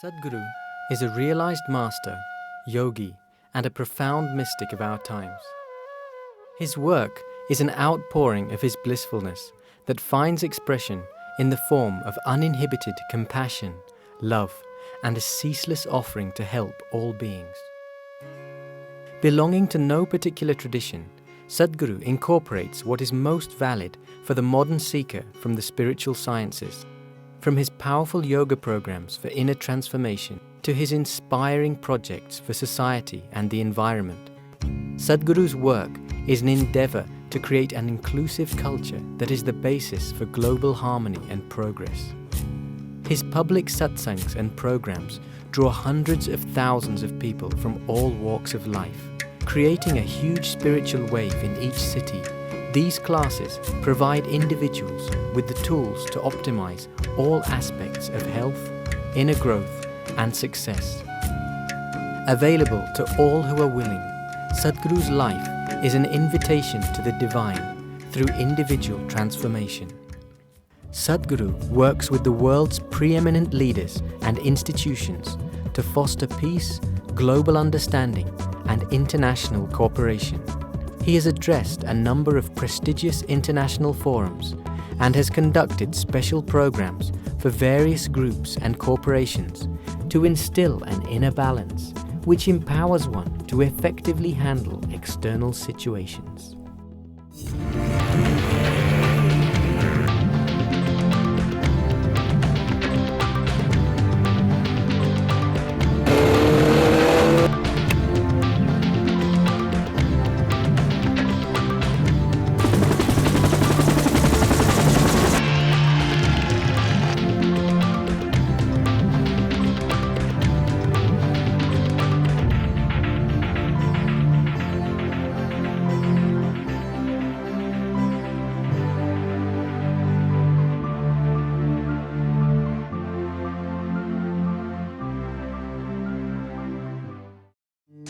Sadhguru is a realized master, yogi, and a profound mystic of our times. His work is an outpouring of his blissfulness that finds expression in the form of uninhibited compassion, love, and a ceaseless offering to help all beings. Belonging to no particular tradition, Sadhguru incorporates what is most valid for the modern seeker from the spiritual sciences. From his powerful yoga programs for inner transformation to his inspiring projects for society and the environment, Sadhguru's work is an endeavor to create an inclusive culture that is the basis for global harmony and progress. His public satsangs and programs draw hundreds of thousands of people from all walks of life, creating a huge spiritual wave in each city. These classes provide individuals with the tools to optimize all aspects of health, inner growth, and success. Available to all who are willing, Sadhguru's life is an invitation to the divine through individual transformation. Sadhguru works with the world's preeminent leaders and institutions to foster peace, global understanding, and international cooperation. He has addressed a number of prestigious international forums and has conducted special programs for various groups and corporations to instill an inner balance which empowers one to effectively handle external situations.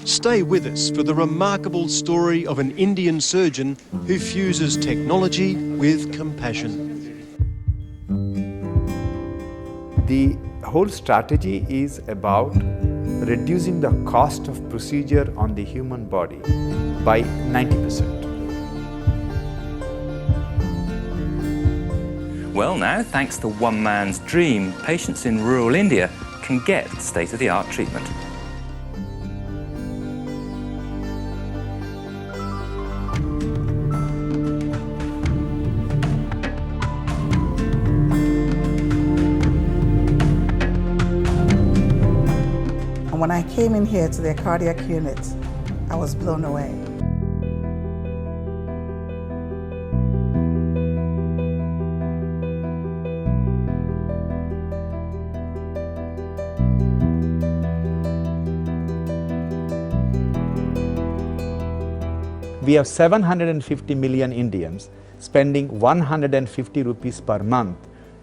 Stay with us for the remarkable story of an Indian surgeon who fuses technology with compassion. The whole strategy is about reducing the cost of procedure on the human body by 90%. Well now, thanks to one man's dream, patients in rural India can get state-of-the-art treatment. When I came in here to their cardiac unit, I was blown away. We have 750 million Indians spending 150 rupees per month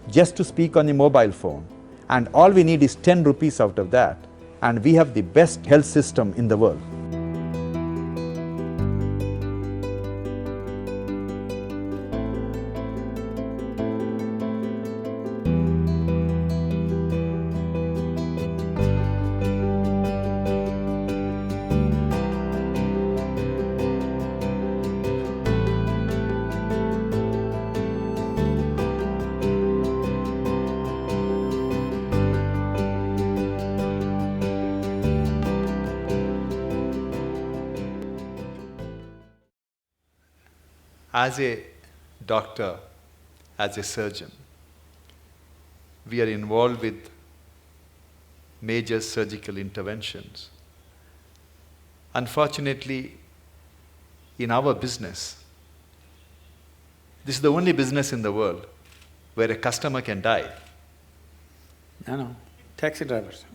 just to speak on the mobile phone, and all we need is 10 rupees out of that, and we have the best health system in the world. As a doctor, as a surgeon, we are involved with major surgical interventions. Unfortunately, in our business, this is the only business in the world where a customer can die. No, taxi drivers.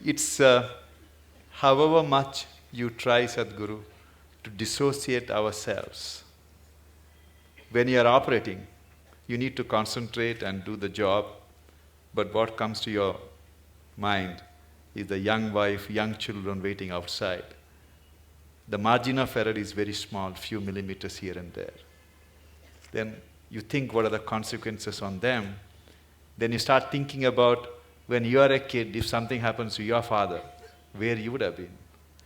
It's however much you try, Sadhguru, to dissociate ourselves. When you are operating, you need to concentrate and do the job, but what comes to your mind is the young wife, young children waiting outside. The margin of error is very small, few millimeters here and there. Then you think what are the consequences on them. Then you start thinking about when you are a kid, if something happens to your father, where you would have been.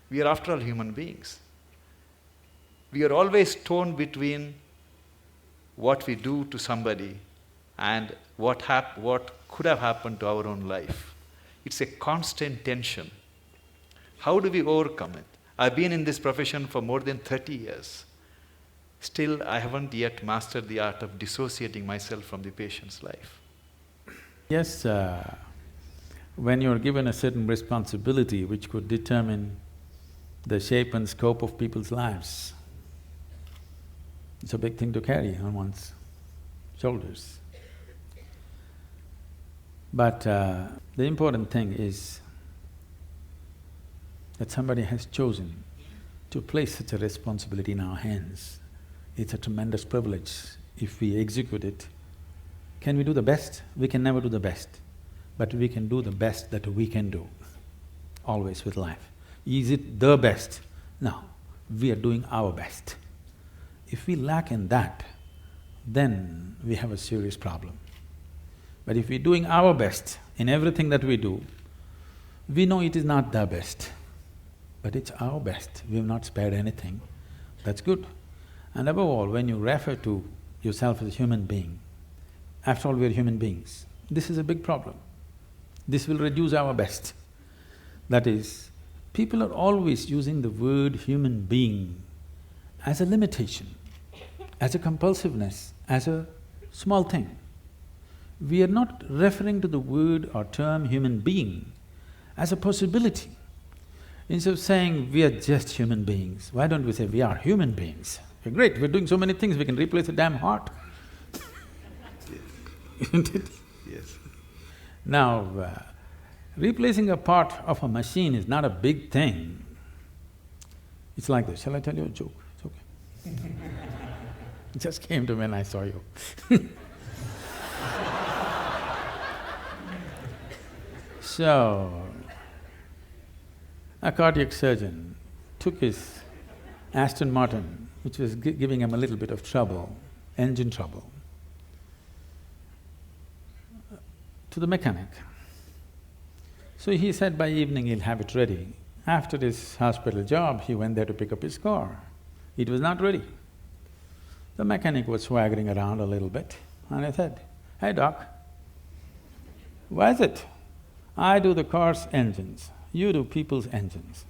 We are after all human beings. We are always torn between what we do to somebody and what could have happened to our own life. It's a constant tension. How do we overcome it? I've been in this profession for more than 30 years. Still, I haven't yet mastered the art of dissociating myself from the patient's life. Yes, when you're given a certain responsibility which could determine the shape and scope of people's lives, it's a big thing to carry on one's shoulders. But the important thing is that somebody has chosen to place such a responsibility in our hands. It's a tremendous privilege if we execute it. Can we do the best? We can never do the best, but we can do the best that we can do, always with life. Is it the best? No, we are doing our best. If we lack in that, then we have a serious problem. But if we're doing our best in everything that we do, we know it is not the best, but it's our best. We have not spared anything. That's good. And above all, when you refer to yourself as a human being, after all, we are human beings. This is a big problem. This will reduce our best. That is, people are always using the word human being as a limitation, as a compulsiveness, as a small thing. We are not referring to the word or term human being as a possibility. Instead of saying we are just human beings, why don't we say we are human beings? We're great, we're doing so many things, we can replace a damn heart. Isn't it? Yes. Now, replacing a part of a machine is not a big thing. It's like this, shall I tell you a joke? It's okay. It just came to me when I saw you. So, a cardiac surgeon took his Aston Martin, which was giving him a little bit of trouble, engine trouble, to the mechanic. So he said by evening he'll have it ready. After his hospital job, he went there to pick up his car. It was not ready. The mechanic was swaggering around a little bit, and I said, "Hey doc, why is it I do the car's engines, you do people's engines?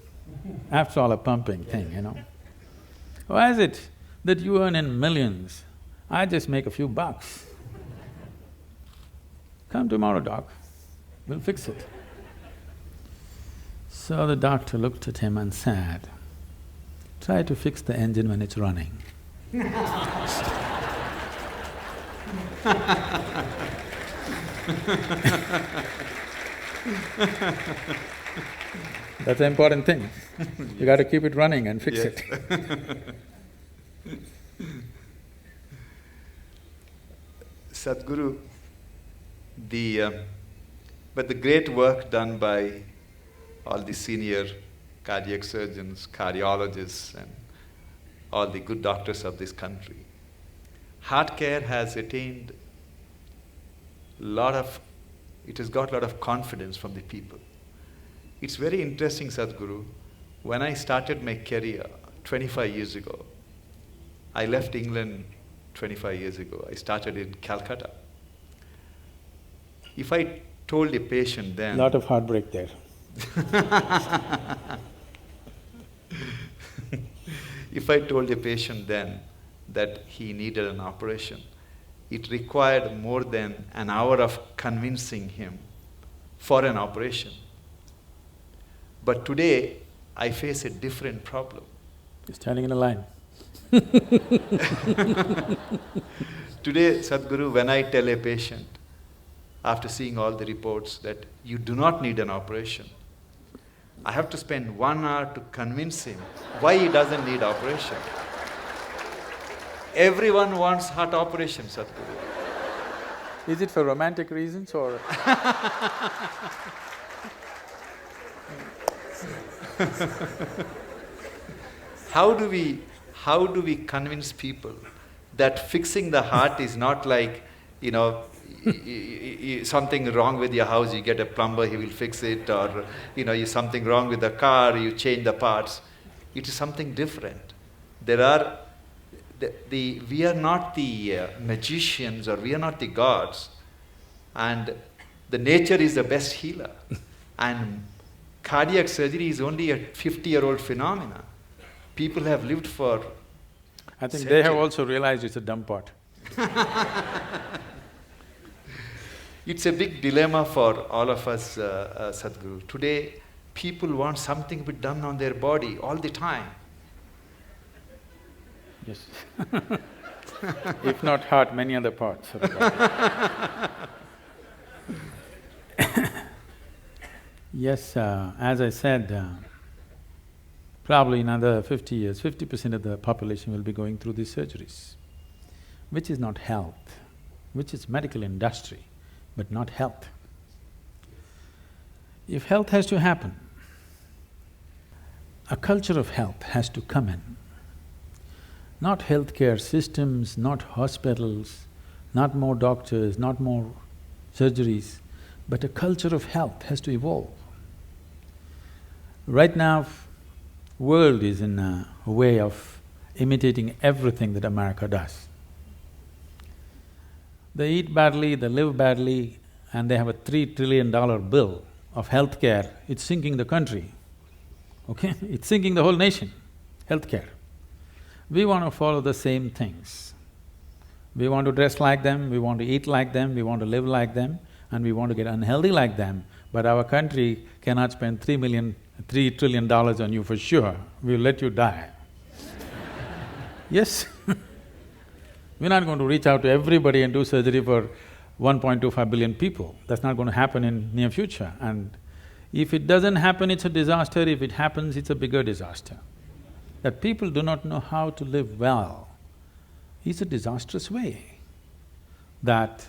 After all, a pumping thing, you know. Why is it that you earn in millions, I just make a few bucks? Come tomorrow, doc, we'll fix it." So the doctor looked at him and said, "Try to fix the engine when it's running." That's the important thing. You got to keep it running and fix it. Sadhguru, but the great work done by all the senior cardiac surgeons, cardiologists, and all the good doctors of this country, heart care has attained it has got a lot of confidence from the people. It's very interesting, Sadhguru, when I started my career 25 years ago, I left England 25 years ago, I started in Calcutta. If I told a patient then… Lot of heartbreak there. If I told a patient then that he needed an operation, it required more than an hour of convincing him for an operation. But today, I face a different problem. You're standing in a line. Today, Sadhguru, when I tell a patient, after seeing all the reports, that you do not need an operation, I have to spend 1 hour to convince him why he doesn't need operation. Everyone wants heart operation, Sadhguru. Is it for romantic reasons or… How do we convince people that fixing the heart is not like, something wrong with your house, you get a plumber, he will fix it, or something wrong with the car, you change the parts. It is something different. We are not the magicians, or we are not the gods, and the nature is the best healer. And cardiac surgery is only a 50-year-old phenomenon. People have lived for I think centuries. they have also realized it's a dumb pot. It's a big dilemma for all of us, Sadhguru. Today, people want something to be done on their body all the time. Yes. If not heart, many other parts of the body. Yes, as I said, probably in another 50 years, 50% of the population will be going through these surgeries, which is not health, which is medical industry, but not health. If health has to happen, a culture of health has to come in. Not healthcare systems, not hospitals, not more doctors, not more surgeries, but a culture of health has to evolve. Right now, world is in a way of imitating everything that America does. They eat badly, they live badly, and they have a $3 trillion bill of healthcare. It's sinking the country, okay? It's sinking the whole nation, healthcare. We want to follow the same things. We want to dress like them, we want to eat like them, we want to live like them, and we want to get unhealthy like them, but our country cannot spend $3 trillion on you for sure, we'll let you die. Yes. We're not going to reach out to everybody and do surgery for 1.25 billion people. That's not going to happen in near future. And if it doesn't happen, it's a disaster. If it happens, it's a bigger disaster. That people do not know how to live well is a disastrous way. That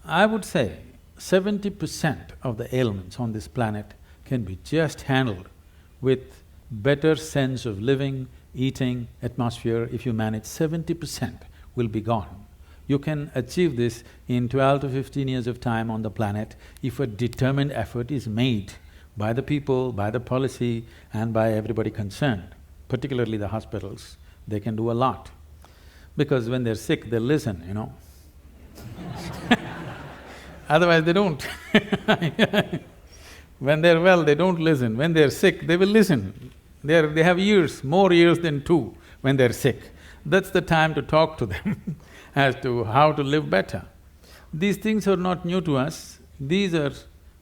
I would say 70% of the ailments on this planet can be just handled with better sense of living, eating, atmosphere. If you manage, 70% will be gone. You can achieve this in 12 to 15 years of time on the planet if a determined effort is made by the people, by the policy and by everybody concerned, particularly the hospitals. They can do a lot. Because when they're sick, they listen, Otherwise they don't. When they're well, they don't listen. When they're sick, they will listen. They have years, more years than 2 when they're sick. That's the time to talk to them as to how to live better. These things are not new to us, these are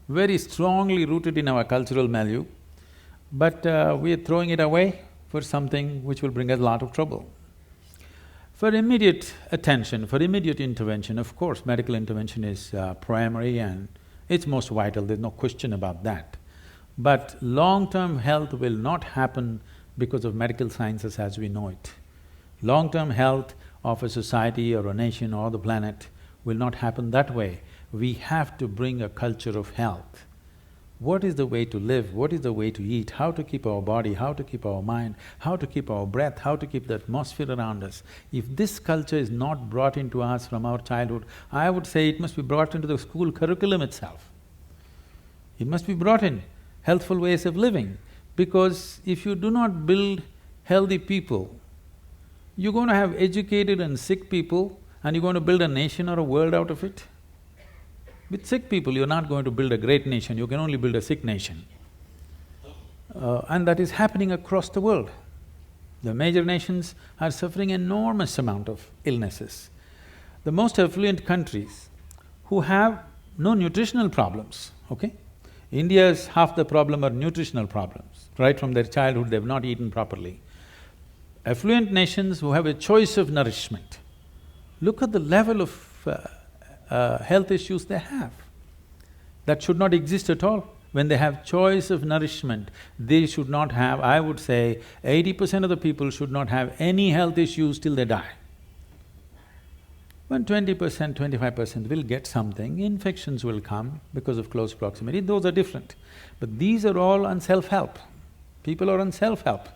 very strongly rooted in our cultural milieu, but we are throwing it away for something which will bring us a lot of trouble. For immediate attention, for immediate intervention, of course, medical intervention is primary and it's most vital, there's no question about that. But long-term health will not happen because of medical sciences as we know it. Long-term health of a society or a nation or the planet will not happen that way. We have to bring a culture of health. What is the way to live, what is the way to eat, how to keep our body, how to keep our mind, how to keep our breath, how to keep the atmosphere around us. If this culture is not brought into us from our childhood, I would say it must be brought into the school curriculum itself. It must be brought in, healthful ways of living, because if you do not build healthy people, you're going to have educated and sick people and you're going to build a nation or a world out of it. With sick people, you're not going to build a great nation, you can only build a sick nation. And that is happening across the world. The major nations are suffering enormous amount of illnesses. The most affluent countries who have no nutritional problems, okay? India's half the problem are nutritional problems. Right from their childhood, they've not eaten properly. Affluent nations who have a choice of nourishment, look at the level of health issues they have. That should not exist at all. When they have choice of nourishment, they should not have, I would say, 80% of the people should not have any health issues till they die. When 20%, 25% will get something, infections will come because of close proximity, those are different. But these are all on self-help. People are on self-help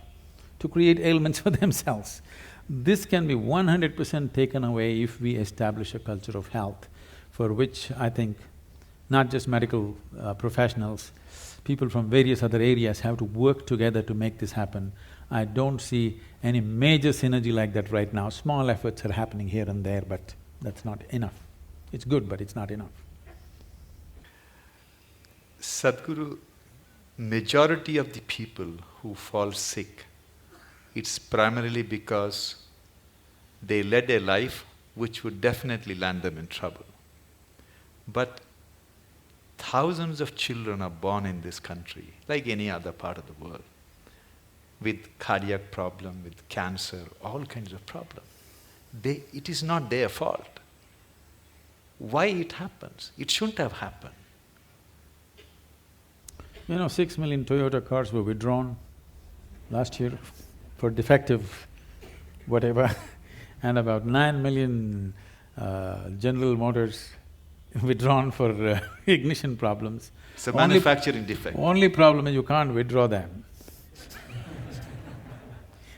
to create ailments for themselves. This can be 100% taken away if we establish a culture of health, for which I think not just medical professionals, people from various other areas have to work together to make this happen. I don't see any major synergy like that right now. Small efforts are happening here and there, but that's not enough. It's good, but it's not enough. Sadhguru, majority of the people who fall sick, it's primarily because they led a life which would definitely land them in trouble. But thousands of children are born in this country, like any other part of the world, with cardiac problem, with cancer, all kinds of problems. It is not their fault. Why it happens? It shouldn't have happened. 6 million Toyota cars were withdrawn last year for defective whatever and about 9 million General Motors withdrawn for ignition problems. It's a manufacturing defect. Only problem is you can't withdraw them.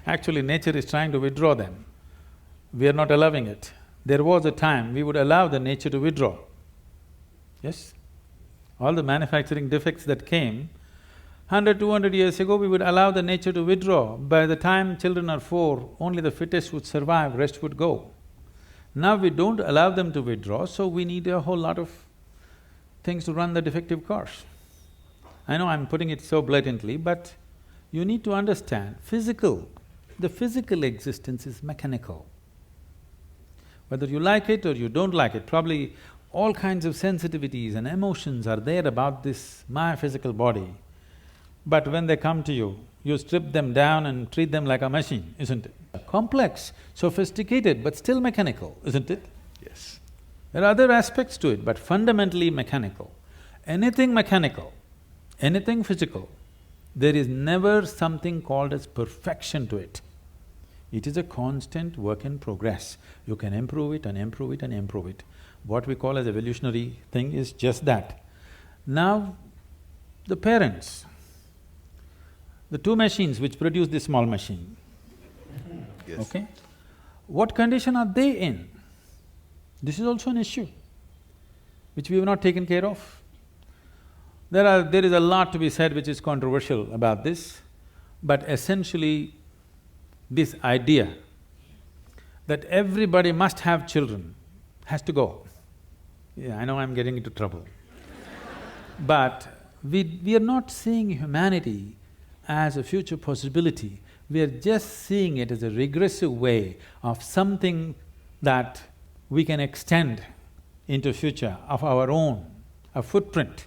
Actually, nature is trying to withdraw them. We are not allowing it. There was a time we would allow the nature to withdraw. Yes? All the manufacturing defects that came, 100, 200 years ago, we would allow the nature to withdraw. By the time children are 4, only the fittest would survive, rest would go. Now we don't allow them to withdraw, so we need a whole lot of things to run the defective cars. I know I'm putting it so blatantly, but you need to understand, the physical existence is mechanical. Whether you like it or you don't like it, probably all kinds of sensitivities and emotions are there about this my physical body. But when they come to you, you strip them down and treat them like a machine, isn't it? Complex, sophisticated, but still mechanical, isn't it? Yes. There are other aspects to it, but fundamentally mechanical. Anything mechanical, anything physical, there is never something called as perfection to it. It is a constant work in progress. You can improve it and improve it and improve it. What we call as evolutionary thing is just that. Now, the parents, the two machines which produce this small machine, Yes. okay? What condition are they in? This is also an issue which we have not taken care of. There is a lot to be said which is controversial about this, but essentially this idea that everybody must have children has to go. Yeah, I know I'm getting into trouble. But we are not seeing humanity as a future possibility, we are just seeing it as a regressive way of something that we can extend into future of our own, a footprint.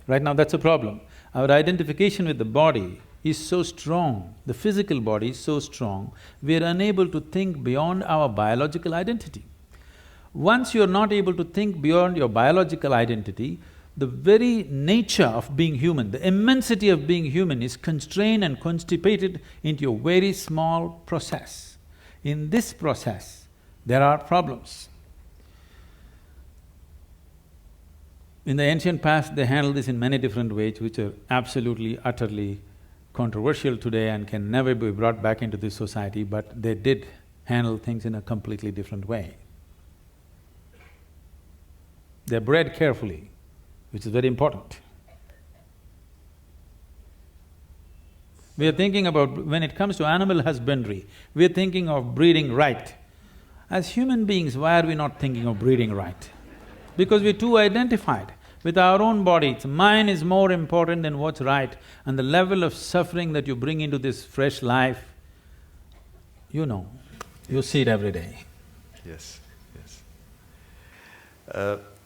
Right now that's a problem. Our identification with the body is so strong, the physical body is so strong, we are unable to think beyond our biological identity. Once you are not able to think beyond your biological identity, the very nature of being human, the immensity of being human is constrained and constipated into a very small process. In this process, there are problems. In the ancient past, they handled this in many different ways, which are absolutely, utterly controversial today and can never be brought back into this society, but they did handle things in a completely different way. They're bred carefully, which is very important. We are thinking about… when it comes to animal husbandry, we are thinking of breeding right. As human beings, why are we not thinking of breeding right? Because we're too identified with our own bodies. Mine is more important than what's right, and the level of suffering that you bring into this fresh life, you know, you see it every day. Yes, yes.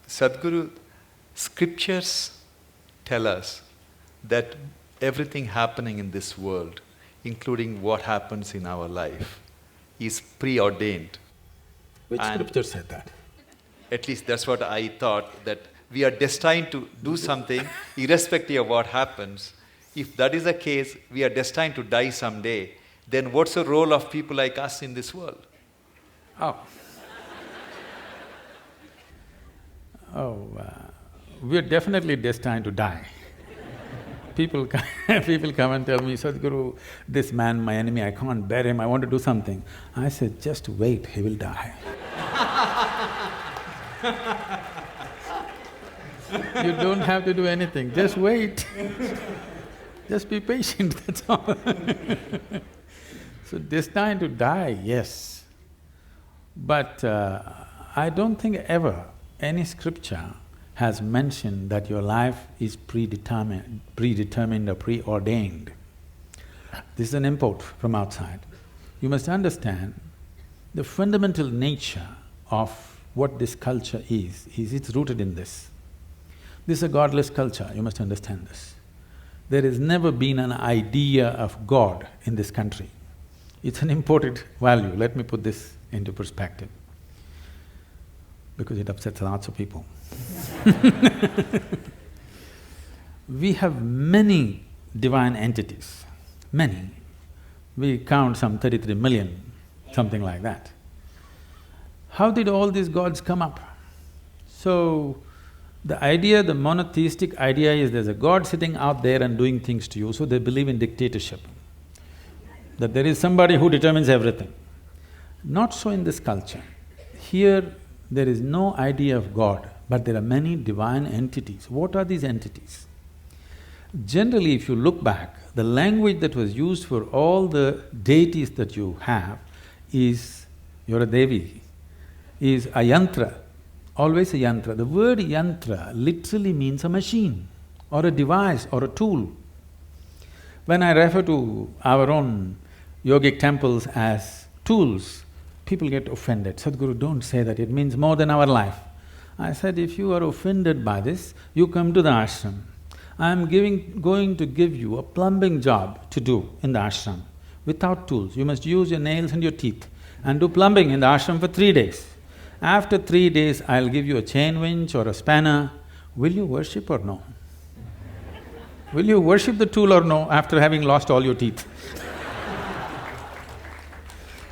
Sadhguru, scriptures tell us that everything happening in this world, including what happens in our life, is preordained. Which scripture said that? At least that's what I thought, that we are destined to do something irrespective of what happens. If that is the case, we are destined to die someday, then what's the role of people like us in this world? Oh. Oh, we're definitely destined to die. People come and tell me, Sadhguru, this man, my enemy, I can't bear him, I want to do something. I said, just wait, he will die. You don't have to do anything, just wait. Just be patient, that's all. So destined to die, yes. But I don't think ever any scripture has mentioned that your life is predetermined or preordained. This is an import from outside. You must understand the fundamental nature of what this culture is it's rooted in this. This is a godless culture, you must understand this. There has never been an idea of God in this country. It's an imported value, let me put this into perspective, because it upsets lots of people. We have many divine entities, many. We count some 33 million, something like that. How did all these gods come up? So, the idea, the monotheistic idea is there's a god sitting out there and doing things to you, so they believe in dictatorship. That there is somebody who determines everything. Not so in this culture. Here, there is no idea of God, but there are many divine entities. What are these entities? Generally, if you look back, the language that was used for all the deities that you have is, you're a Devi, is a yantra, always a yantra. The word yantra literally means a machine or a device or a tool. When I refer to our own yogic temples as tools, people get offended. Sadhguru, don't say that, it means more than our life. I said, if you are offended by this, you come to the ashram. I am going to give you a plumbing job to do in the ashram without tools. You must use your nails and your teeth and do plumbing in the ashram for 3 days. After 3 days, I'll give you a chain winch or a spanner. Will you worship or no? Will you worship the tool or no after having lost all your teeth?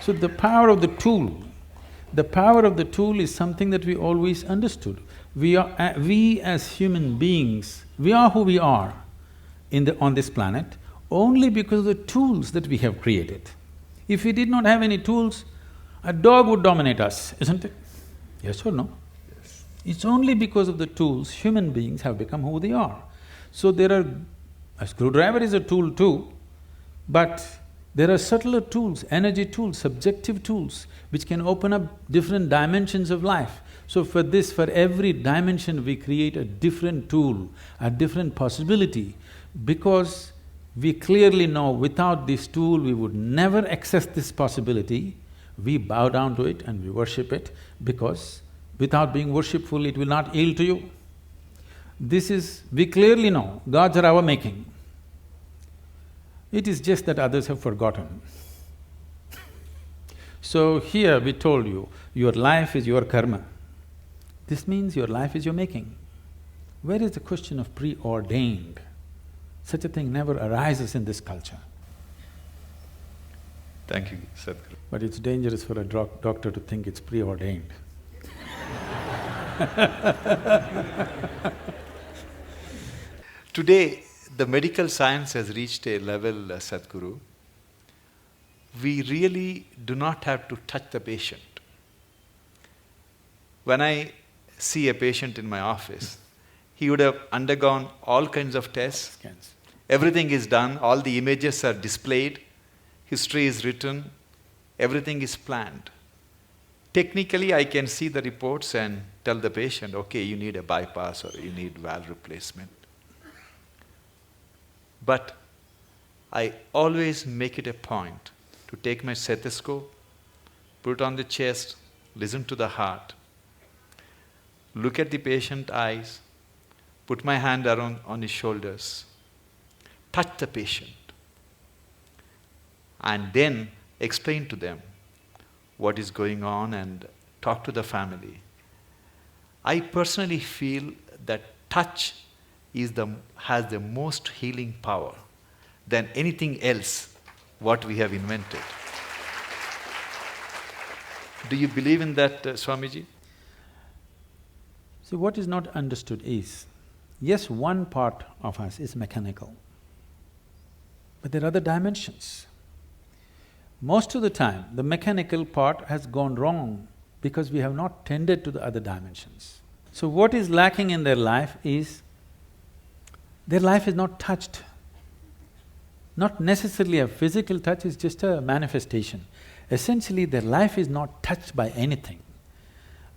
So the power of the tool is something that we always understood. We as human beings, we are who we are on this planet only because of the tools that we have created. If we did not have any tools, a dog would dominate us, isn't it? Yes or no? Yes. It's only because of the tools human beings have become who they are. So a screwdriver is a tool too, but there are subtler tools, energy tools, subjective tools, which can open up different dimensions of life. So for every dimension we create a different tool, a different possibility, because we clearly know without this tool we would never access this possibility. We bow down to it and we worship it, because without being worshipful it will not yield to you. We clearly know gods are our making. It is just that others have forgotten. So here we told you, your life is your karma. This means your life is your making. Where is the question of preordained? Such a thing never arises in this culture. Thank you, Sadhguru. But it's dangerous for a doctor to think it's preordained. Today, the medical science has reached a level, Sadhguru, we really do not have to touch the patient. When I see a patient in my office, he would have undergone all kinds of tests. Scans. Everything is done, all the images are displayed, history is written, everything is planned. Technically, I can see the reports and tell the patient, okay, you need a bypass or you need valve replacement. But I always make it a point to take my stethoscope, put it on the chest, listen to the heart, look at the patient's eyes, put my hand around on his shoulders, touch the patient, and then explain to them what is going on and talk to the family. I personally feel that touch has the most healing power than anything else what we have invented. Do you believe in that, Swamiji? See, what is not understood is, yes, one part of us is mechanical, but there are other dimensions. Most of the time, the mechanical part has gone wrong because we have not tended to the other dimensions. So what is lacking in their life is, their life is not touched. Not necessarily a physical touch, is just a manifestation. Essentially, their life is not touched by anything.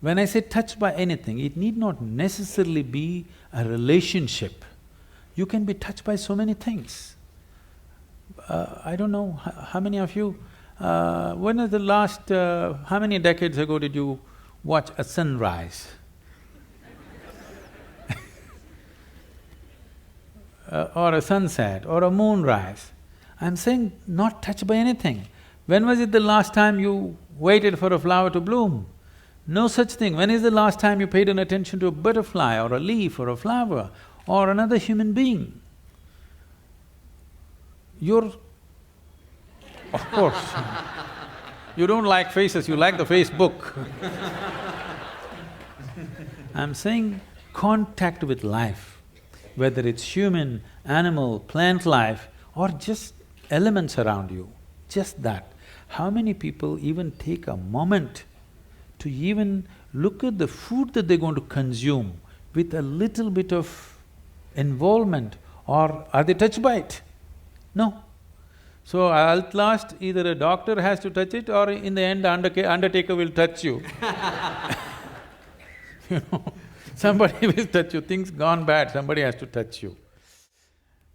When I say touched by anything, it need not necessarily be a relationship. You can be touched by so many things. I don't know how many of you… when was the last… how many decades ago did you watch a sunrise? Or a sunset, or a moonrise. I'm saying not touched by anything. When was it the last time you waited for a flower to bloom? No such thing. When is the last time you paid an attention to a butterfly or a leaf or a flower or another human being? You're… of course, you don't like faces, you like the Facebook. I'm saying contact with life, whether it's human, animal, plant life or just elements around you, just that. How many people even take a moment to even look at the food that they're going to consume with a little bit of involvement, or are they touched by it? No. So at last, either a doctor has to touch it or in the end undertaker will touch you. You know, somebody will touch you, things gone bad, somebody has to touch you.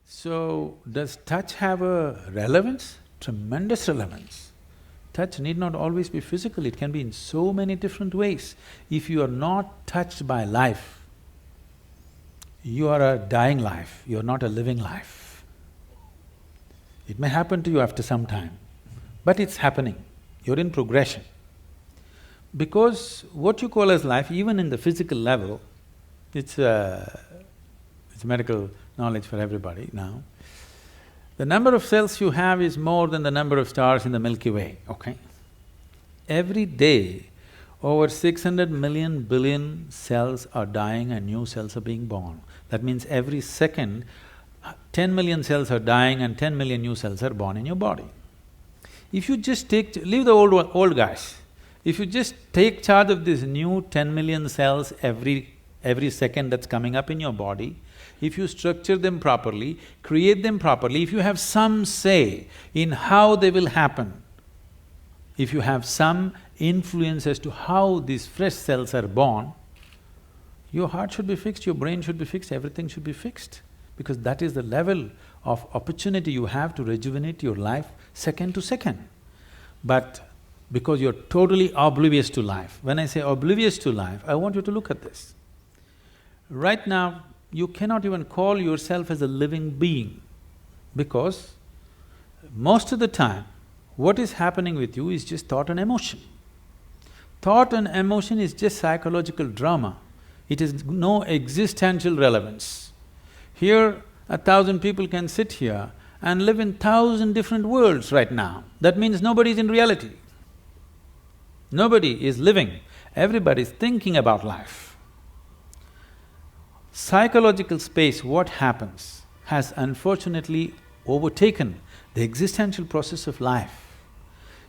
So, does touch have a relevance? Tremendous relevance. Touch need not always be physical, it can be in so many different ways. If you are not touched by life, you are a dying life, you are not a living life. It may happen to you after some time, but it's happening, you're in progression. Because what you call as life, even in the physical level, it's medical knowledge for everybody now. The number of cells you have is more than the number of stars in the Milky Way, okay? Every day, over 600 million billion cells are dying and new cells are being born. That means every second, 10 million cells are dying and 10 million new cells are born in your body. If you just leave the old guys, if you just take charge of these new 10 million cells every second that's coming up in your body, if you structure them properly, create them properly, if you have some say in how they will happen, if you have some influence as to how these fresh cells are born, your heart should be fixed, your brain should be fixed, everything should be fixed. Because that is the level of opportunity you have to rejuvenate your life second to second. But because you're totally oblivious to life, when I say oblivious to life, I want you to look at this. Right now, you cannot even call yourself as a living being because most of the time, what is happening with you is just thought and emotion. Thought and emotion is just psychological drama. It has no existential relevance. Here, 1,000 people can sit here and live in 1,000 different worlds right now. That means nobody is in reality. Nobody is living, everybody is thinking about life. Psychological space, what happens, has unfortunately overtaken the existential process of life.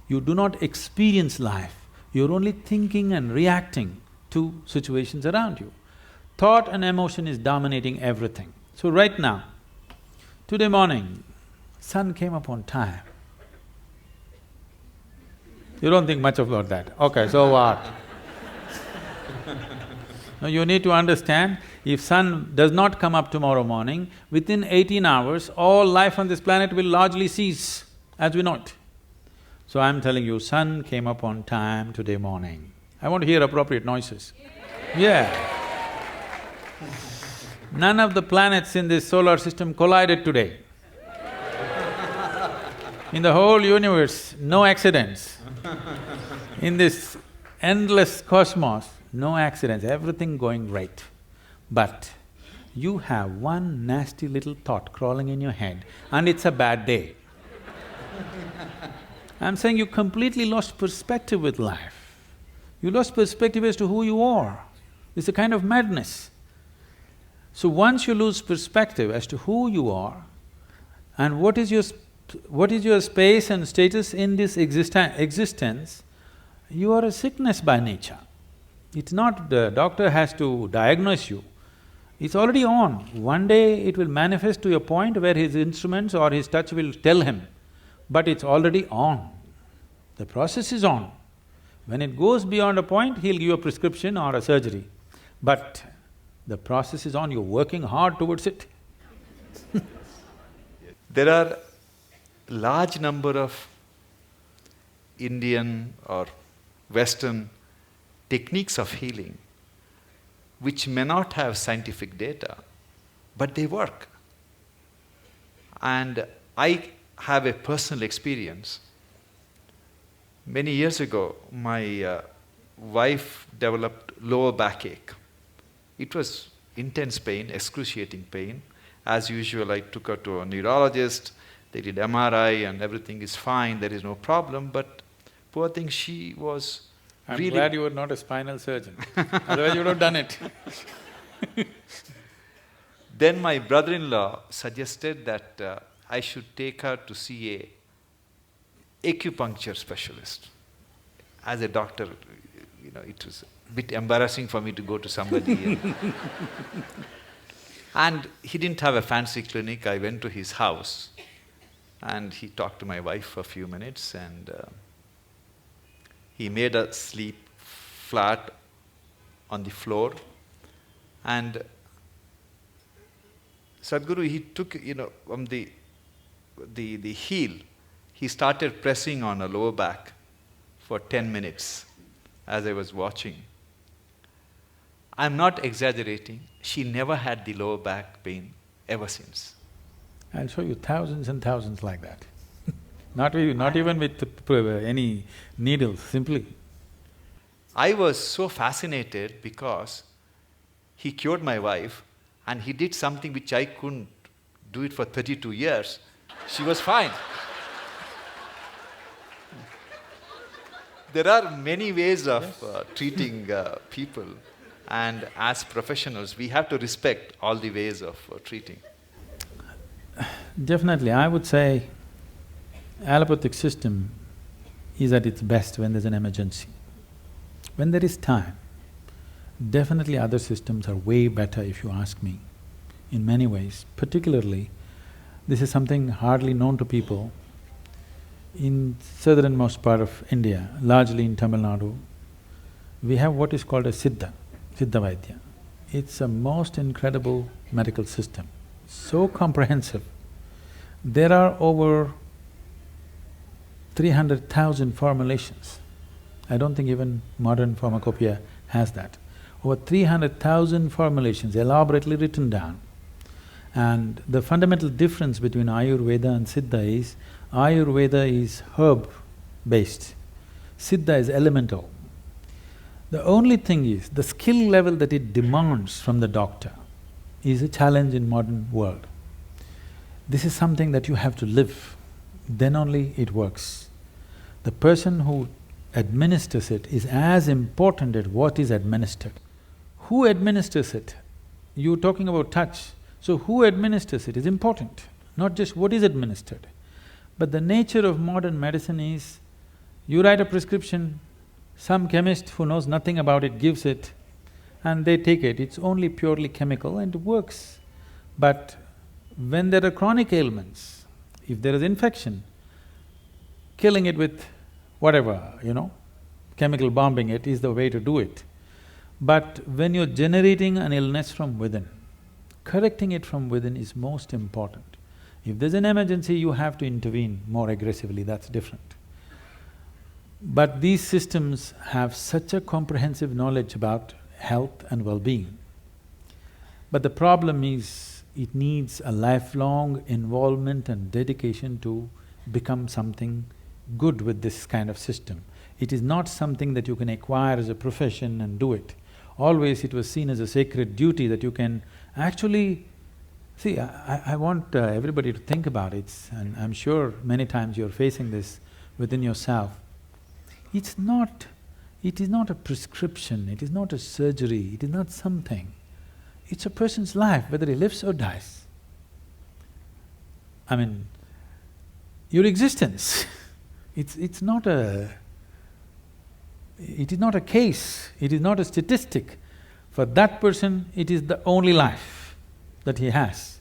You do not experience life, you're only thinking and reacting to situations around you. Thought and emotion is dominating everything. So right now, today morning, sun came up on time. You don't think much about that, okay, so what? Now you need to understand, if sun does not come up tomorrow morning, within 18 hours, all life on this planet will largely cease as we know it. So I'm telling you, sun came up on time today morning. I want to hear appropriate noises. Yeah. None of the planets in this solar system collided today. In the whole universe, no accidents. In this endless cosmos, no accidents, everything going right. But you have one nasty little thought crawling in your head and it's a bad day. I'm saying you completely lost perspective with life. You lost perspective as to who you are. It's a kind of madness. So once you lose perspective as to who you are and what is your space and status in this existence, you are a sickness by nature. It's not the doctor has to diagnose you, it's already on. One day it will manifest to a point where his instruments or his touch will tell him, but it's already on. The process is on. When it goes beyond a point, he'll give you a prescription or a surgery. But the process is on, you're working hard towards it. There are large number of Indian or Western techniques of healing which may not have scientific data, but they work. And I have a personal experience. Many years ago, my wife developed lower backache. It was intense pain, excruciating pain. As usual, I took her to a neurologist. They did MRI and everything is fine, there is no problem, but poor thing, she was I'm really… glad you were not a spinal surgeon, otherwise you would have done it. Then my brother-in-law suggested that I should take her to see a acupuncture specialist. As a doctor, it was a bit embarrassing for me to go to somebody. And he didn't have a fancy clinic. I went to his house and he talked to my wife for a few minutes and he made her sleep flat on the floor. And Sadhguru, he took, from the heel, he started pressing on her lower back for 10 minutes as I was watching. I'm not exaggerating, she never had the lower back pain ever since. I'll show you thousands and thousands like that. Not even with any needles, simply. I was so fascinated because he cured my wife and he did something which I couldn't do it for 32 years. She was fine. There are many ways of treating people, and as professionals, we have to respect all the ways of treating. Definitely, I would say allopathic system is at its best when there's an emergency. When there is time, definitely other systems are way better if you ask me, in many ways. Particularly, this is something hardly known to people. In southernmost part of India, largely in Tamil Nadu, we have what is called a Siddha Vaidya. It's a most incredible medical system, so comprehensive. There are over 300,000 formulations. I don't think even modern pharmacopoeia has that. Over 300,000 formulations elaborately written down. And the fundamental difference between Ayurveda and Siddha is, Ayurveda is herb-based, Siddha is elemental. The only thing is, the skill level that it demands from the doctor is a challenge in modern world. This is something that you have to live, then only it works. The person who administers it is as important as what is administered. Who administers it? You're talking about touch, so who administers it is important, not just what is administered. But the nature of modern medicine is, you write a prescription, some chemist who knows nothing about it gives it, and they take it. It's only purely chemical and it works. But when there are chronic ailments, if there is infection, killing it with whatever, chemical bombing it is the way to do it. But when you're generating an illness from within, correcting it from within is most important. If there's an emergency, you have to intervene more aggressively, that's different. But these systems have such a comprehensive knowledge about health and well-being. But the problem is, it needs a lifelong involvement and dedication to become something good with this kind of system. It is not something that you can acquire as a profession and do it. Always it was seen as a sacred duty that you can actually… See, I want everybody to think about it, and I'm sure many times you're facing this within yourself. It's not It is not a prescription, it is not a surgery, it is not something. It's a person's life, whether he lives or dies. I mean, your existence, it's not a… it is not a case, it is not a statistic. For that person, it is the only life that he has.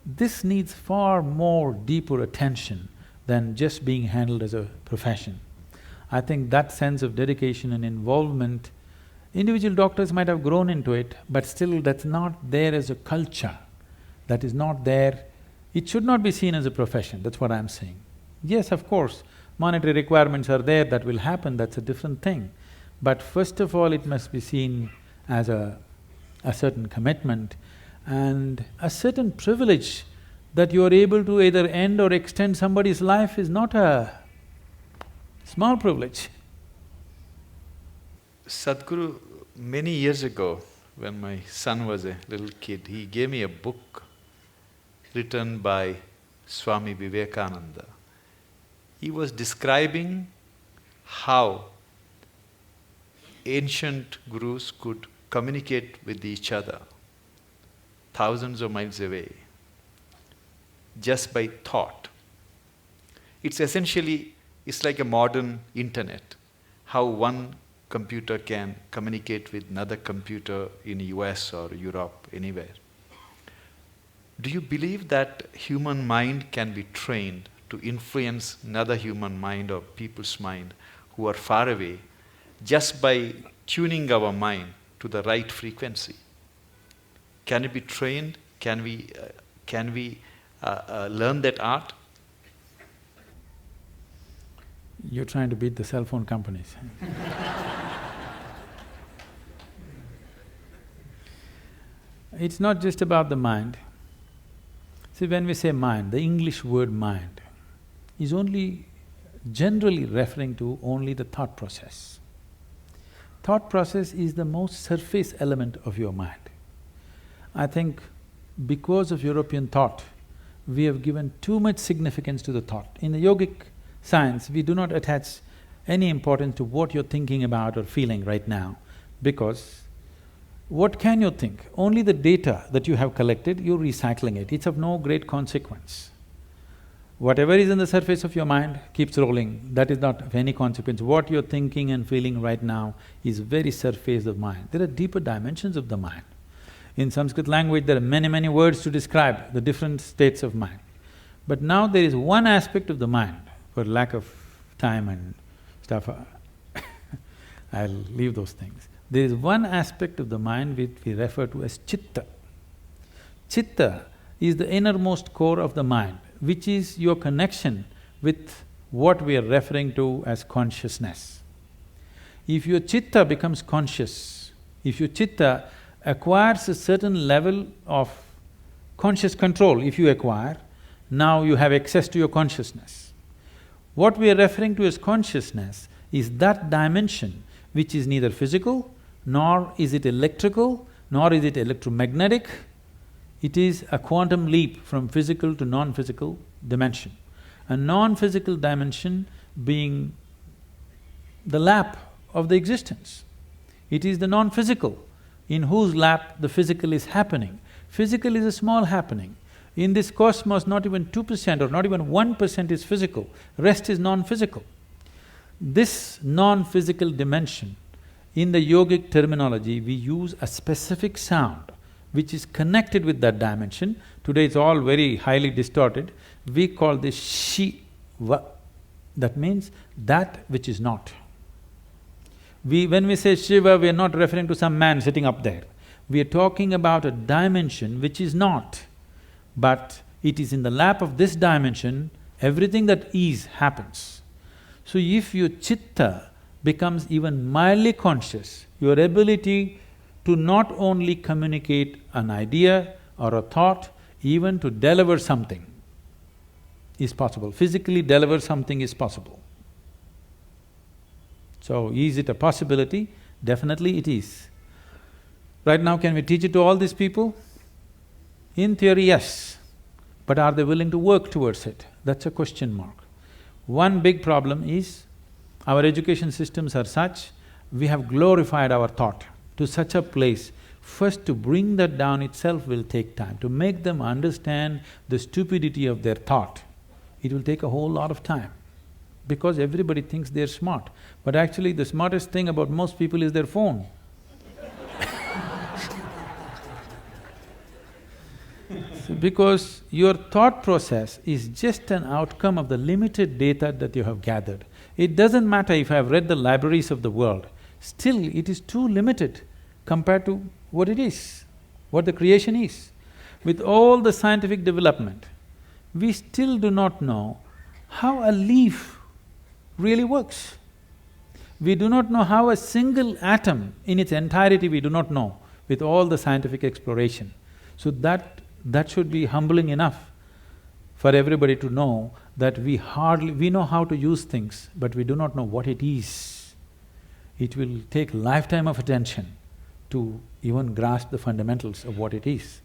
This needs far more deeper attention than just being handled as a profession. I think that sense of dedication and involvement, individual doctors might have grown into it, but still that's not there as a culture. That is not there. It should not be seen as a profession, that's what I'm saying. Yes, of course, monetary requirements are there, that will happen, that's a different thing. But first of all, it must be seen as a certain commitment and a certain privilege that you are able to either end or extend somebody's life is not a small privilege. Sadhguru, many years ago, when my son was a little kid, he gave me a book written by Swami Vivekananda. He was describing how ancient gurus could communicate with each other thousands of miles away just by thought. It's essentially… it's like a modern internet, how one computer can communicate with another computer in US or Europe, anywhere. Do you believe that human mind can be trained to influence another human mind or people's mind who are far away just by tuning our mind to the right frequency? Can it be trained? Can we learn that art? You're trying to beat the cell phone companies. It's not just about the mind. See, when we say mind, the English word mind is only generally referring to only the thought process. Thought process is the most surface element of your mind. I think because of European thought, we have given too much significance to the thought. In the yogic science, we do not attach any importance to what you're thinking about or feeling right now, because what can you think? Only the data that you have collected, you're recycling it, it's of no great consequence. Whatever is in the surface of your mind keeps rolling, that is not of any consequence. What you're thinking and feeling right now is very surface of mind. There are deeper dimensions of the mind. In Sanskrit language, there are many words to describe the different states of mind. But now there is one aspect of the mind, for lack of time and stuff, I'll leave those things. There is one aspect of the mind which we refer to as chitta. Chitta is the innermost core of the mind, which is your connection with what we are referring to as consciousness. If your chitta becomes conscious, if your chitta acquires a certain level of conscious control, if you acquire, now you have access to your consciousness. What we are referring to as consciousness is that dimension which is neither physical, nor is it electrical, nor is it electromagnetic. It is a quantum leap from physical to non-physical dimension. A non-physical dimension being the lap of the existence. It is the non-physical in whose lap the physical is happening. Physical is a small happening. In this cosmos, not even 2% or not even 1% is physical, rest is non-physical. This non-physical dimension, in the yogic terminology, we use a specific sound which is connected with that dimension. Today it's all very highly distorted. We call this Shiva. That means that which is not. When we say Shiva, we are not referring to some man sitting up there. We are talking about a dimension which is not, but it is in the lap of this dimension, everything that is happens. So if your chitta becomes even mildly conscious, your ability to not only communicate an idea or a thought, even to deliver something is possible. Physically deliver something is possible. So, is it a possibility? Definitely it is. Right now, can we teach it to all these people? In theory, yes. But are they willing to work towards it? That's a question mark. One big problem is, our education systems are such, we have glorified our thought to such a place. First, to bring that down itself will take time. To make them understand the stupidity of their thought, it will take a whole lot of time. Because everybody thinks they're smart, but actually the smartest thing about most people is their phone. So because your thought process is just an outcome of the limited data that you have gathered. It doesn't matter if I have read the libraries of the world, still it is too limited compared to what it is, what the creation is. With all the scientific development, we still do not know how a leaf really works. We do not know how a single atom in its entirety we do not know with all the scientific exploration. So that should be humbling enough for everybody to know that we know how to use things, but we do not know what it is. It will take a lifetime of attention to even grasp the fundamentals of what it is.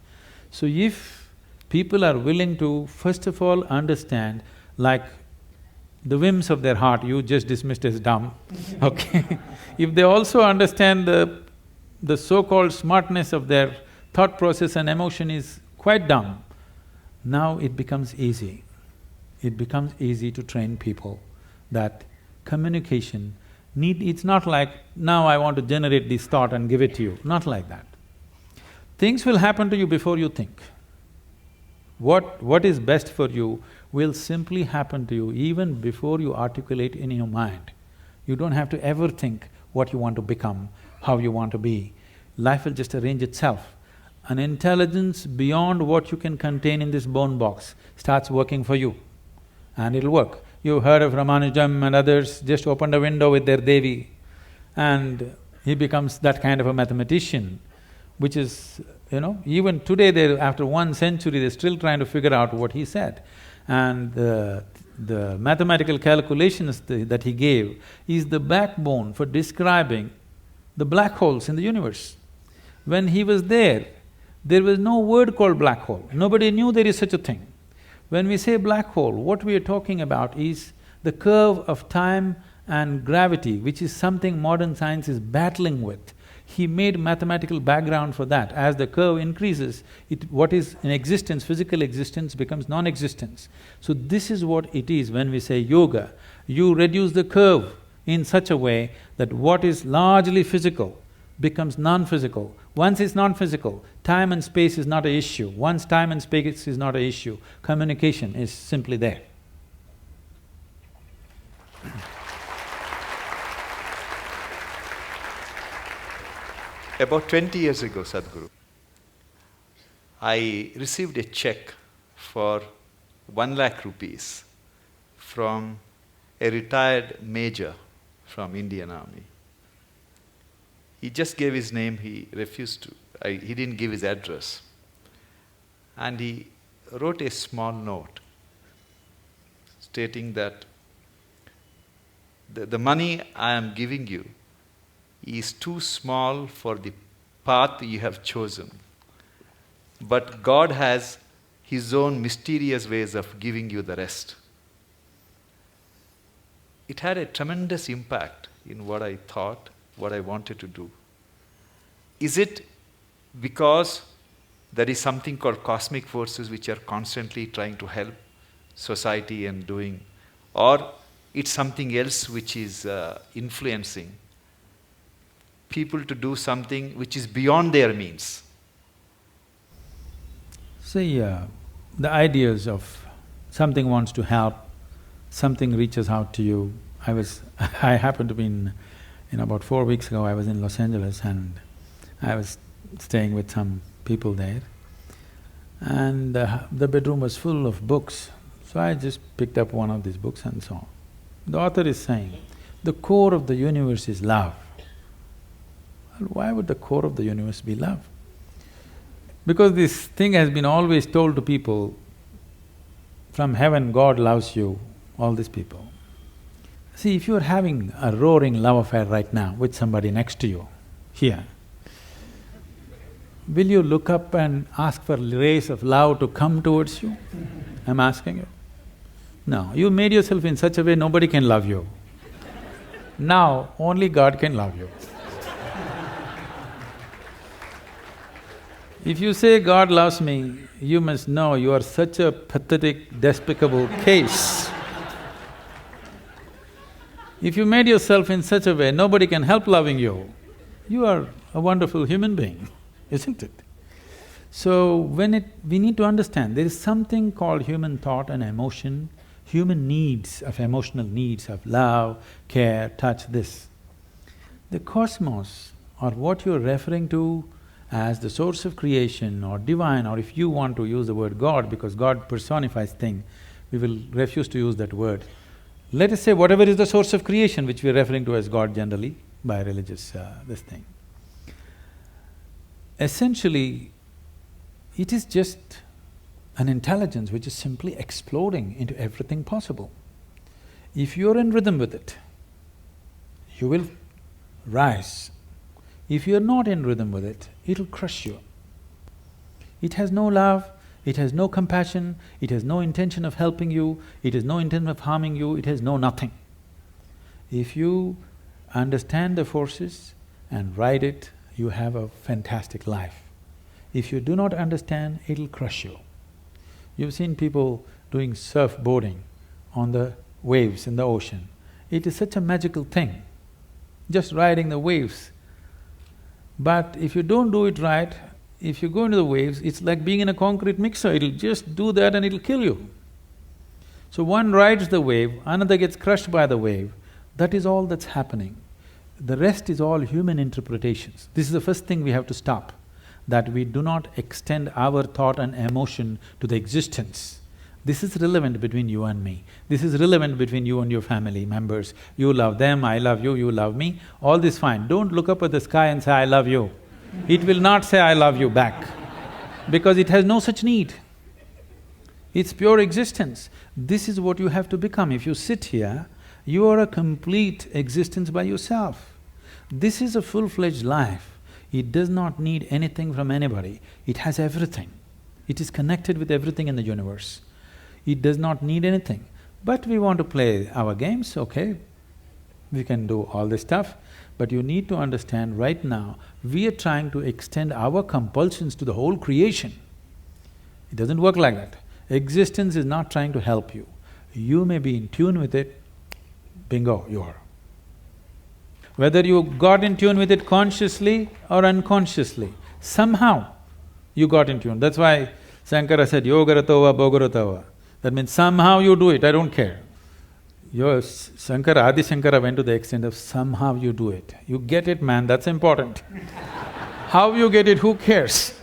So if people are willing to first of all understand, like the whims of their heart you just dismissed as dumb, okay? If they also understand the so-called smartness of their thought process and emotion is quite dumb, now it becomes easy. It becomes easy to train people that communication it's not like, now I want to generate this thought and give it to you, not like that. Things will happen to you before you think. What is best for you will simply happen to you even before you articulate in your mind. You don't have to ever think what you want to become, how you want to be. Life will just arrange itself. An intelligence beyond what you can contain in this bone box starts working for you, and it'll work. You've heard of Ramanujam and others, just opened a window with their Devi, and he becomes that kind of a mathematician, which is, even today after 1 century, they're still trying to figure out what he said. And the mathematical calculations that he gave is the backbone for describing the black holes in the universe. When he was there was no word called black hole, nobody knew there is such a thing. When we say black hole, what we are talking about is the curve of time and gravity, which is something modern science is battling with. He made mathematical background for that. As the curve increases, what is in existence, physical existence, becomes non-existence. So this is what it is when we say yoga. You reduce the curve in such a way that what is largely physical becomes non-physical. Once it's non-physical, time and space is not an issue. Once time and space is not an issue, communication is simply there. About 20 years ago, Sadhguru, I received a check for 1 lakh rupees from a retired major from Indian Army. He just gave his name, he refused to, he didn't give his address. And he wrote a small note stating that the money I am giving you is too small for the path you have chosen. But God has His own mysterious ways of giving you the rest. It had a tremendous impact in what I thought, what I wanted to do. Is it because there is something called cosmic forces which are constantly trying to help society and doing, or it's something else which is influencing people to do something which is beyond their means? See, the ideas of something wants to help, something reaches out to you. I happened to be about 4 weeks ago, I was in Los Angeles and I was staying with some people there, and the bedroom was full of books. So I just picked up one of these books and saw. The author is saying, the core of the universe is love. Well, why would the core of the universe be love? Because this thing has been always told to people, from heaven God loves you, all these people. See, if you're having a roaring love affair right now with somebody next to you, here, will you look up and ask for rays of love to come towards you? I'm asking you. No, you made yourself in such a way nobody can love you. Now, only God can love you. If you say God loves me, you must know you are such a pathetic, despicable case. If you made yourself in such a way, nobody can help loving you. You are a wonderful human being, isn't it? So we need to understand, there is something called human thought and emotion, human needs, of emotional needs of love, care, touch, this. The cosmos, or what you're referring to as the source of creation or divine, or if you want to use the word God, because God personifies thing, we will refuse to use that word. Let us say whatever is the source of creation, which we are referring to as God generally by religious this thing. Essentially, it is just an intelligence which is simply exploding into everything possible. If you're in rhythm with it, you will rise. If you're not in rhythm with it, it'll crush you. It has no love, it has no compassion, it has no intention of helping you, it has no intention of harming you, it has no nothing. If you understand the forces and ride it, you have a fantastic life. If you do not understand, it'll crush you. You've seen people doing surfboarding on the waves in the ocean. It is such a magical thing, just riding the waves. But if you don't do it right, if you go into the waves, it's like being in a concrete mixer, it'll just do that and it'll kill you. So one rides the wave, another gets crushed by the wave, that is all that's happening. The rest is all human interpretations. This is the first thing we have to stop, that we do not extend our thought and emotion to the existence. This is relevant between you and me. This is relevant between you and your family members. You love them, I love you, you love me, all this fine. Don't look up at the sky and say, I love you. It will not say, I love you back, because it has no such need. It's pure existence. This is what you have to become. If you sit here, you are a complete existence by yourself. This is a full-fledged life. It does not need anything from anybody. It has everything. It is connected with everything in the universe. It does not need anything. But we want to play our games, okay, we can do all this stuff, but you need to understand right now, we are trying to extend our compulsions to the whole creation. It doesn't work like that. Existence is not trying to help you. You may be in tune with it, bingo, you are. Whether you got in tune with it consciously or unconsciously, somehow you got in tune. That's why Shankara said, yogaratova bhogaratova. That means somehow you do it, I don't care. Adi Shankara went to the extent of somehow you do it. You get it, man, that's important. How you get it, who cares?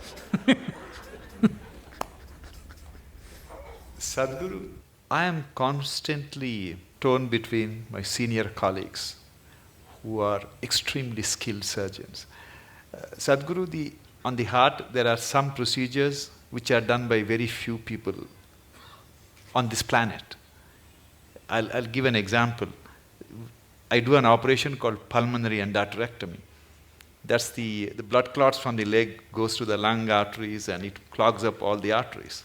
Sadhguru, I am constantly torn between my senior colleagues who are extremely skilled surgeons. Sadhguru, on the heart, there are some procedures which are done by very few people on this planet. I'll give an example. I do an operation called pulmonary endarterectomy. That's the blood clots from the leg goes to the lung arteries and it clogs up all the arteries.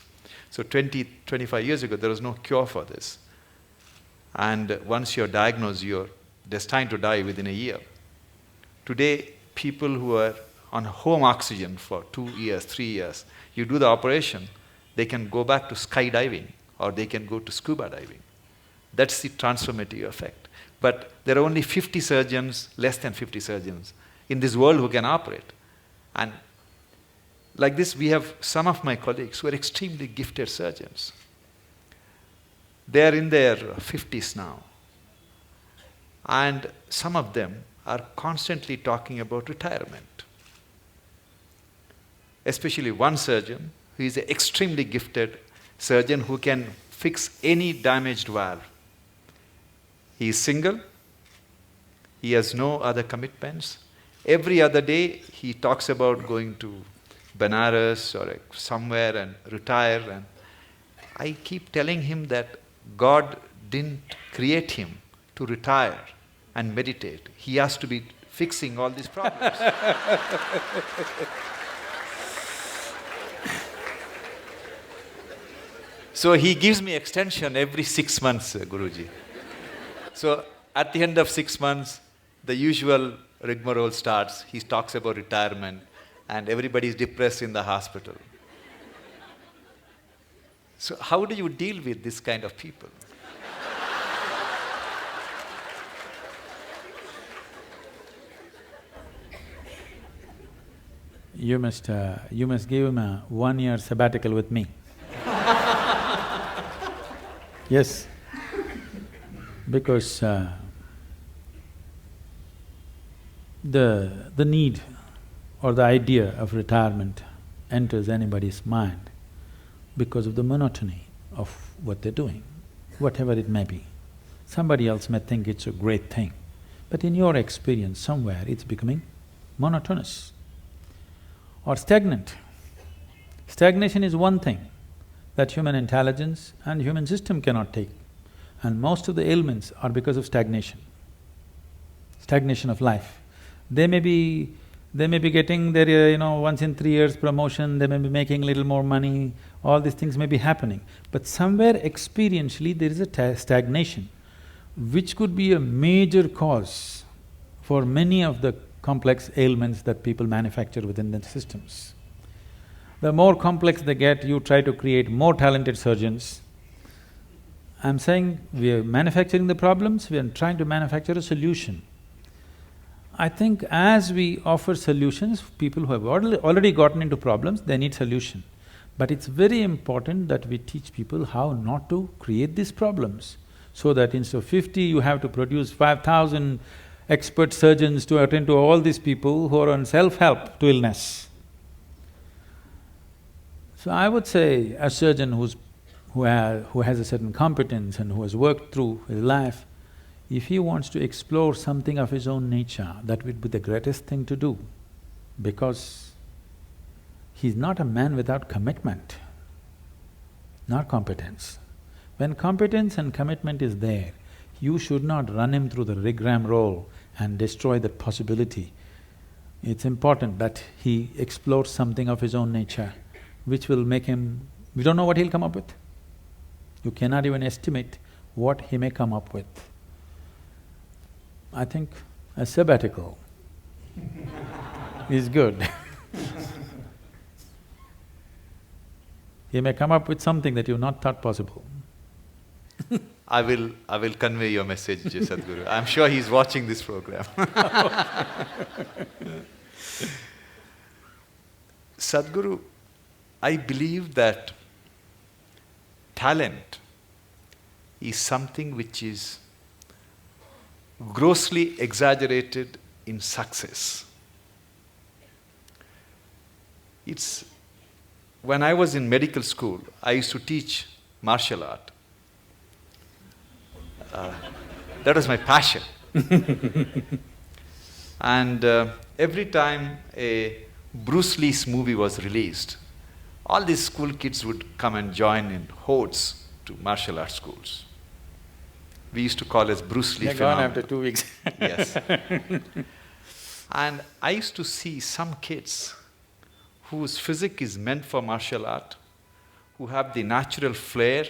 So 25 years ago, there was no cure for this. And once you're diagnosed, you're destined to die within a year. Today, people who are on home oxygen for 2 years, 3 years, you do the operation, they can go back to skydiving or they can go to scuba diving. That's the transformative effect. But there are only 50 surgeons, less than 50 surgeons in this world who can operate. And like this, we have some of my colleagues who are extremely gifted surgeons. They are in their 50s now. And some of them are constantly talking about retirement. Especially one surgeon who is an extremely gifted surgeon who can fix any damaged valve. He is single, he has no other commitments. Every other day he talks about going to Benares or somewhere and retire, and I keep telling him that God didn't create him to retire and meditate. He has to be fixing all these problems. So he gives me extension every 6 months, Guruji. So at the end of 6 months, the usual rigmarole starts. He talks about retirement and everybody is depressed in the hospital. So how do you deal with this kind of people? You must give him a 1-year sabbatical with me. Yes, because the need or the idea of retirement enters anybody's mind because of the monotony of what they're doing, whatever it may be. Somebody else may think it's a great thing, but in your experience, somewhere it's becoming monotonous or stagnant. Stagnation is one thing that human intelligence and human system cannot take, and most of the ailments are because of stagnation of life. They may be getting their, once in 3 years promotion, they may be making a little more money, all these things may be happening. But somewhere experientially there is a stagnation, which could be a major cause for many of the complex ailments that people manufacture within the systems. The more complex they get, you try to create more talented surgeons. I'm saying we are manufacturing the problems, we are trying to manufacture a solution. I think as we offer solutions, people who have already gotten into problems, they need solution. But it's very important that we teach people how not to create these problems, so that instead of 50, you have to produce 5,000 expert surgeons to attend to all these people who are on self-help to illness. So I would say a surgeon who has a certain competence and who has worked through his life, if he wants to explore something of his own nature, that would be the greatest thing to do, because he's not a man without commitment, not competence. When competence and commitment is there, you should not run him through the rigmarole and destroy that possibility. It's important that he explores something of his own nature, which will make him… we don't know what he'll come up with. You cannot even estimate what he may come up with. I think a sabbatical is good. He may come up with something that you've not thought possible. I will convey your message, Sadhguru. I'm sure he's watching this program. Sadhguru, I believe that talent is something which is grossly exaggerated in success. It's… when I was in medical school, I used to teach martial art. That was my passion. And every time a Bruce Lee's movie was released, all these school kids would come and join in hordes to martial arts schools. We used to call it Bruce Lee phenomenon. They're gone after 2 weeks. Yes. And I used to see some kids whose physique is meant for martial art, who have the natural flair,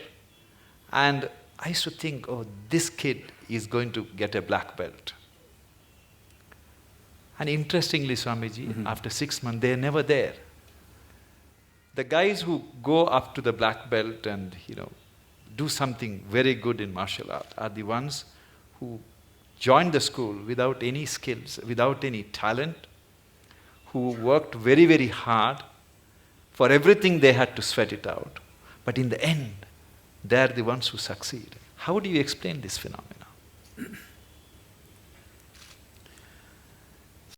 and I used to think, oh, this kid is going to get a black belt. And interestingly, Swamiji, after 6 months, they're never there. The guys who go up to the black belt and, do something very good in martial art are the ones who joined the school without any skills, without any talent, who worked very, very hard. For everything they had to sweat it out. But in the end, they're the ones who succeed. How do you explain this phenomena?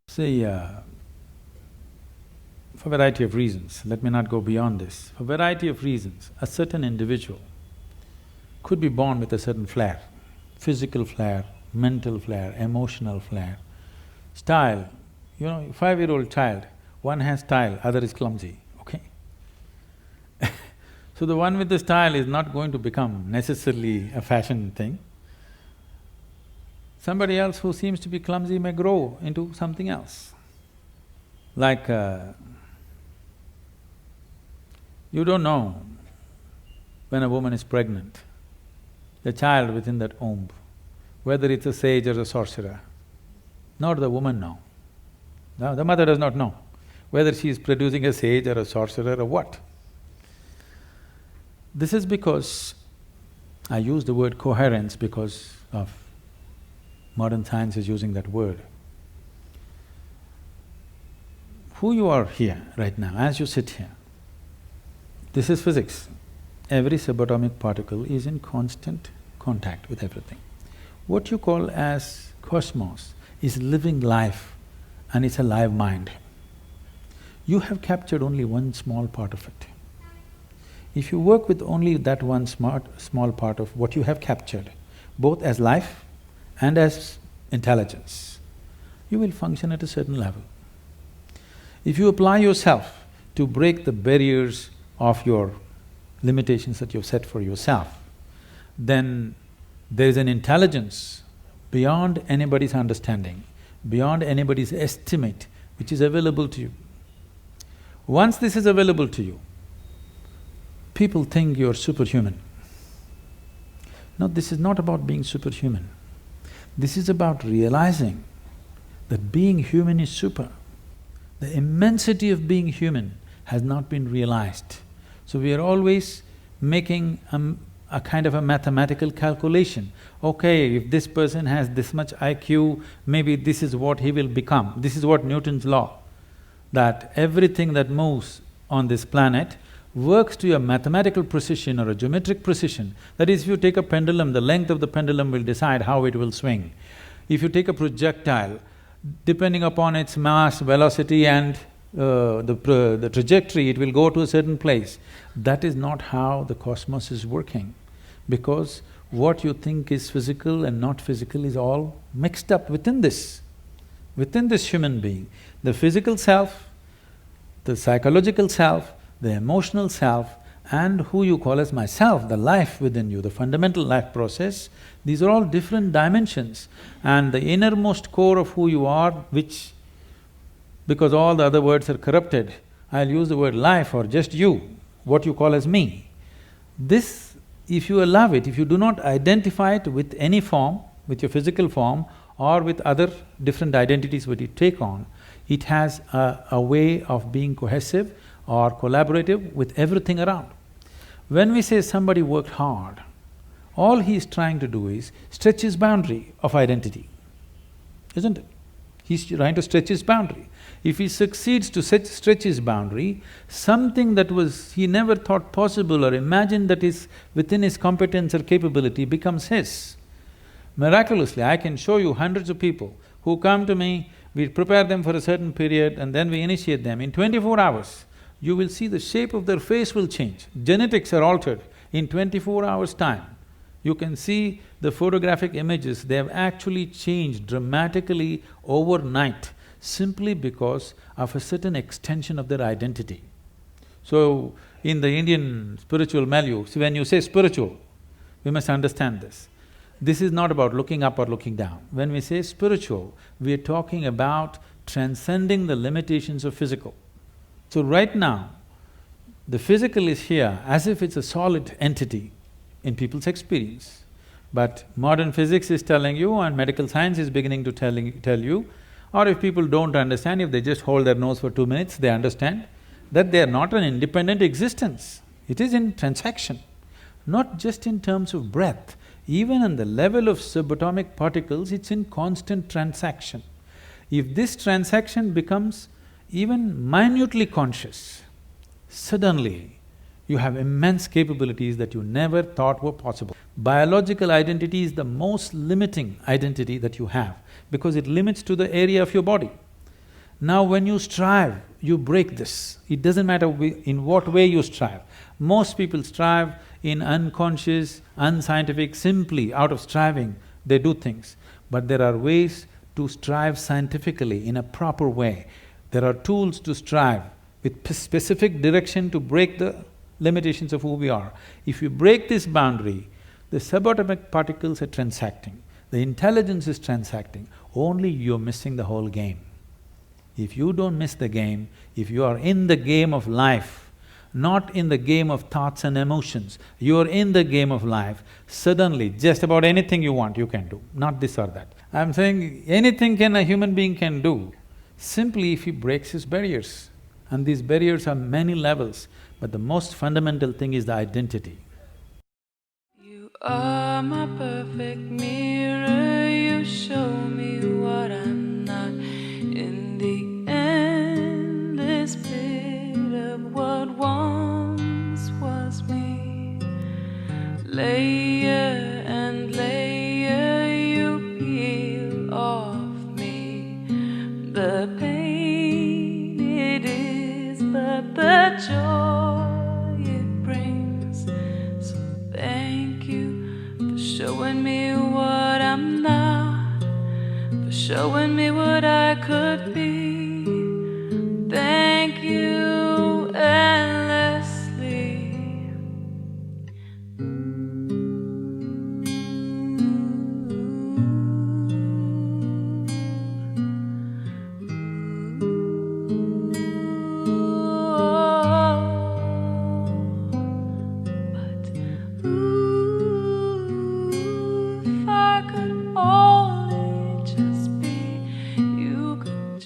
See, for a variety of reasons, let me not go beyond this. For a variety of reasons, a certain individual could be born with a certain flair, physical flair, mental flair, emotional flair, style. 5-year-old child, one has style, other is clumsy, okay? So the one with the style is not going to become necessarily a fashion thing. Somebody else who seems to be clumsy may grow into something else. Like, you don't know when a woman is pregnant, the child within that womb, whether it's a sage or a sorcerer, nor the woman know. No, the mother does not know. whether she is producing a sage or a sorcerer or what. This is because I use the word coherence because of modern science is using that word. Who you are here right now, as you sit here, this is physics. Every subatomic particle is in constant contact with everything. What you call as cosmos is living life and it's a live mind. You have captured only one small part of it. If you work with only that one small part of what you have captured, both as life and as intelligence, you will function at a certain level. If you apply yourself to break the barriers of your limitations that you've set for yourself, then there is an intelligence beyond anybody's understanding, beyond anybody's estimate, which is available to you. Once this is available to you, people think you're superhuman. No, this is not about being superhuman. This is about realizing that being human is super. The immensity of being human has not been realized. So we are always making a kind of a mathematical calculation. Okay, if this person has this much IQ, maybe this is what he will become. This is what Newton's law, that everything that moves on this planet works to a mathematical precision or a geometric precision. That is, if you take a pendulum, the length of the pendulum will decide how it will swing. If you take a projectile, depending upon its mass, velocity and the trajectory, it will go to a certain place. That is not how the cosmos is working, because what you think is physical and not physical is all mixed up within this human being. The physical self, the psychological self, the emotional self, and who you call as myself, the life within you, the fundamental life process, these are all different dimensions. And the innermost core of who you are, which, because all the other words are corrupted, I'll use the word life or just you, what you call as me. This, if you allow it, if you do not identify it with any form, with your physical form or with other different identities that you take on, it has a way of being cohesive or collaborative with everything around. When we say somebody worked hard, all he's trying to do is stretch his boundary of identity, isn't it? He's trying to stretch his boundary. If he succeeds to stretch his boundary, something that he never thought possible or imagined that is within his competence or capability becomes his. Miraculously, I can show you hundreds of people who come to me, we prepare them for a certain period and then we initiate them. In 24 hours, you will see the shape of their face will change. Genetics are altered in 24 hours' time. You can see the photographic images, they have actually changed dramatically overnight simply because of a certain extension of their identity. So, in the Indian spiritual milieu, so when you say spiritual, we must understand this. This is not about looking up or looking down. When we say spiritual, we are talking about transcending the limitations of physical. So right now, the physical is here as if it's a solid entity in people's experience. But modern physics is telling you and medical science is beginning to tell you, or if people don't understand, if they just hold their nose for 2 minutes, they understand that they are not an independent existence. It is in transaction, not just in terms of breath. Even on the level of subatomic particles, it's in constant transaction. If this transaction becomes even minutely conscious, suddenly you have immense capabilities that you never thought were possible. Biological identity is the most limiting identity that you have because it limits to the area of your body. Now when you strive, you break this. It doesn't matter in what way you strive. Most people strive in unconscious, unscientific, simply out of striving, they do things. But there are ways to strive scientifically in a proper way. There are tools to strive with specific direction to break the limitations of who we are. If you break this boundary, the subatomic particles are transacting, the intelligence is transacting, only you're missing the whole game. If you don't miss the game, if you are in the game of life, not in the game of thoughts and emotions, you are in the game of life, suddenly just about anything you want you can do, not this or that. I'm saying anything a human being can do, simply if he breaks his barriers. And these barriers have many levels, but the most fundamental thing is the identity. You are my perfect mirror, you show me what I'm not. In the endless pit of what once was me, layer and layer you peel off me. The pain it is, but the joy it brings. So thank you for showing me what I'm not, for showing me what I could be. Thank you endlessly. But if I could only just be, you could